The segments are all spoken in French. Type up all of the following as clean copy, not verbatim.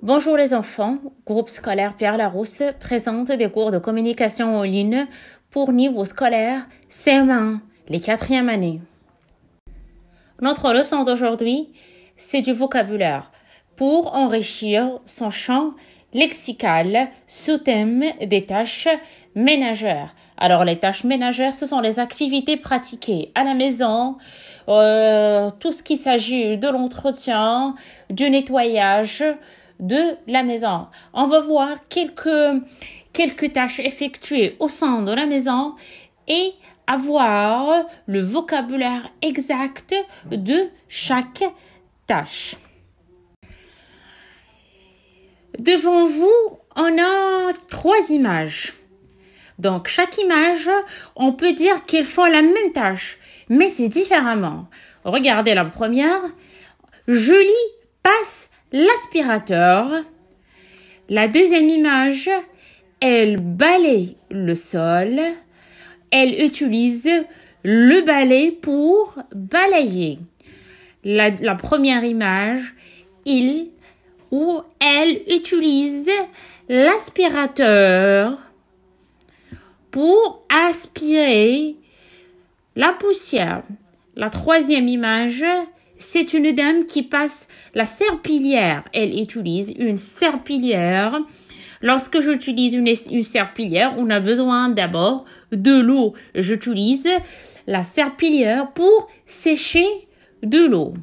Bonjour les enfants, groupe scolaire Pierre Larousse présente des cours de communication en ligne pour niveau scolaire CM1, les 4e années. Notre leçon d'aujourd'hui, c'est du vocabulaire pour enrichir son champ lexical sous thème des tâches ménagères. Alors les tâches ménagères, ce sont les activités pratiquées à la maison, tout ce qui s'agit de l'entretien, du nettoyage de la maison. On va voir quelques tâches effectuées au sein de la maison et avoir le vocabulaire exact de chaque tâche. Devant vous, on a 3 images. Donc, chaque image, on peut dire qu'ils font la même tâche, mais c'est différemment. Regardez la première. Julie passe l'aspirateur. La deuxième image, elle balaye le sol. Elle utilise le balai pour balayer. La première image, il ou elle utilise l'aspirateur pour aspirer la poussière. La troisième image, c'est une dame qui passe la serpillière. Elle utilise une serpillière. Lorsque j'utilise une serpillière, on a besoin d'abord de l'eau. J'utilise la serpillière pour sécher de l'eau.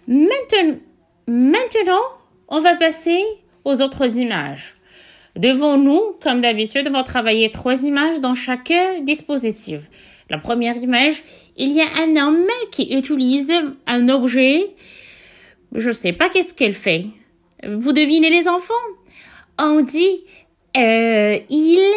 Maintenant, on va passer aux autres images. Devant nous, comme d'habitude, on va travailler 3 images dans chaque dispositif. La première image, il y a un homme qui utilise un objet. Je ne sais pas qu'est-ce qu'elle fait. Vous devinez les enfants? On dit il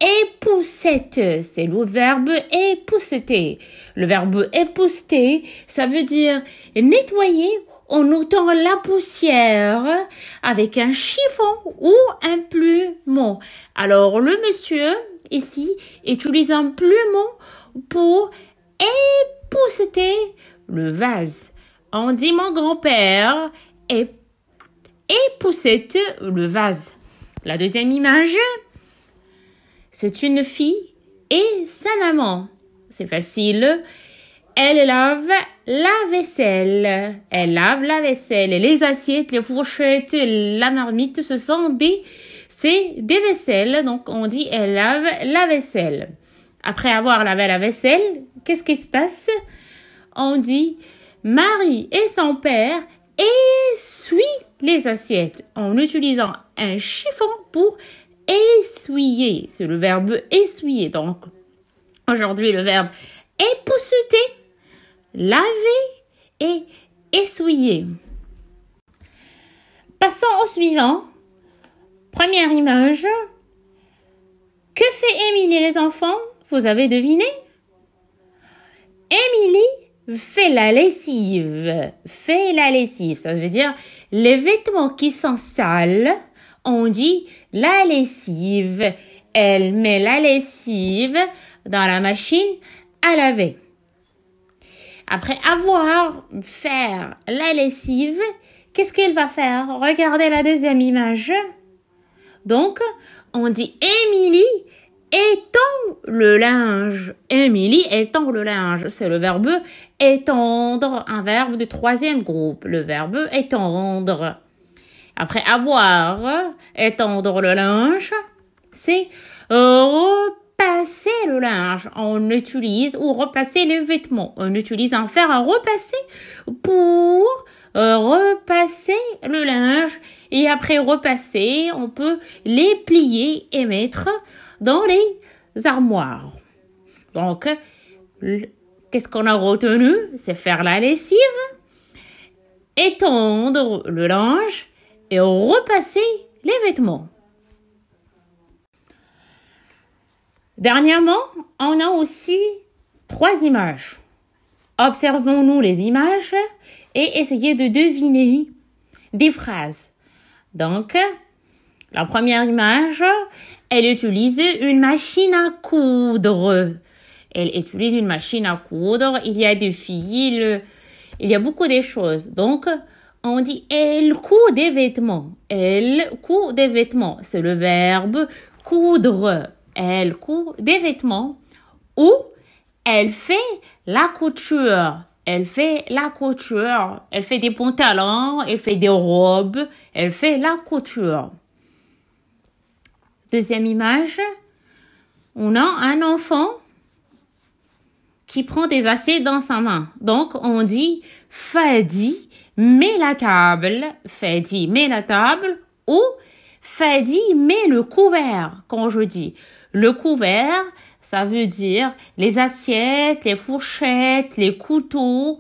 époussette. C'est le verbe épousseter. Le verbe épousseter, ça veut dire nettoyer en ôtant la poussière avec un chiffon ou un plumeau. Alors, le monsieur, ici, utilise un plumeau pour épousseter le vase. On dit mon grand-père époussette le vase. La deuxième image, c'est une fille et sa maman. C'est facile. Elle lave la vaisselle. Elle lave la vaisselle. Les assiettes, les fourchettes, la marmite, ce sont des vaisselles. Donc, on dit elle lave la vaisselle. Après avoir lavé la vaisselle, qu'est-ce qui se passe? On dit Marie et son père essuient les assiettes en utilisant un chiffon pour essuyer. C'est le verbe essuyer. Donc, aujourd'hui, le verbe épousseter, laver et essuyer. Passons au suivant. Première image. Que fait Émilie, les enfants? Vous avez deviné? Émilie fait la lessive. Fait la lessive. Ça veut dire les vêtements qui sont sales. On dit la lessive. Elle met la lessive dans la machine à laver. Après avoir fait la lessive, qu'est-ce qu'elle va faire? Regardez la deuxième image. Donc, on dit Émilie étend le linge. Émilie étend le linge. C'est le verbe étendre, un verbe du 3e groupe. Le verbe étendre. Après avoir étendre le linge, c'est repasser le linge. On utilise, ou repasser les vêtements. On utilise un fer à repasser pour repasser le linge. Et après repasser, on peut les plier et mettre dans les armoires. Donc, qu'est-ce qu'on a retenu? C'est faire la lessive, étendre le linge et repasser les vêtements. Dernièrement, on a aussi 3 images. Observons-nous les images et essayez de deviner des phrases. Donc, la première image, elle utilise une machine à coudre. Elle utilise une machine à coudre. Il y a des fils, il y a beaucoup de choses. Donc, On dit elle coud des vêtements. Elle coud des vêtements. C'est le verbe coudre. Elle coud des vêtements. Ou elle fait la couture. Elle fait la couture. Elle fait des pantalons. Elle fait des robes. Elle fait la couture. Deuxième image. On a un enfant qui prend des assiettes dans sa main. Donc, on dit Fadi met la table. Fadi met la table. Ou Fadi met le couvert. Quand je dis le couvert, ça veut dire les assiettes, les fourchettes, les couteaux,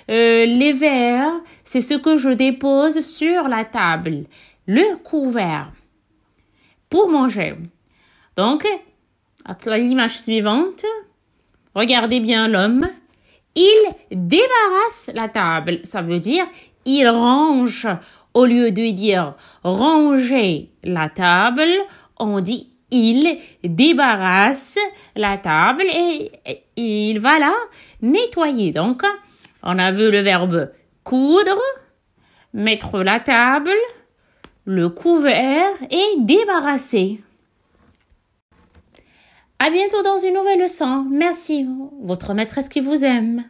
les verres. C'est ce que je dépose sur la table. Le couvert. Pour manger. Donc, à l'image suivante, regardez bien l'homme. Il débarrasse la table. Ça veut dire il range. Au lieu de dire ranger la table, on dit il débarrasse la table et il va la nettoyer. Donc, on a vu le verbe coudre, mettre la table, le couvert et débarrasser. À bientôt dans une nouvelle leçon. Merci, votre maîtresse qui vous aime.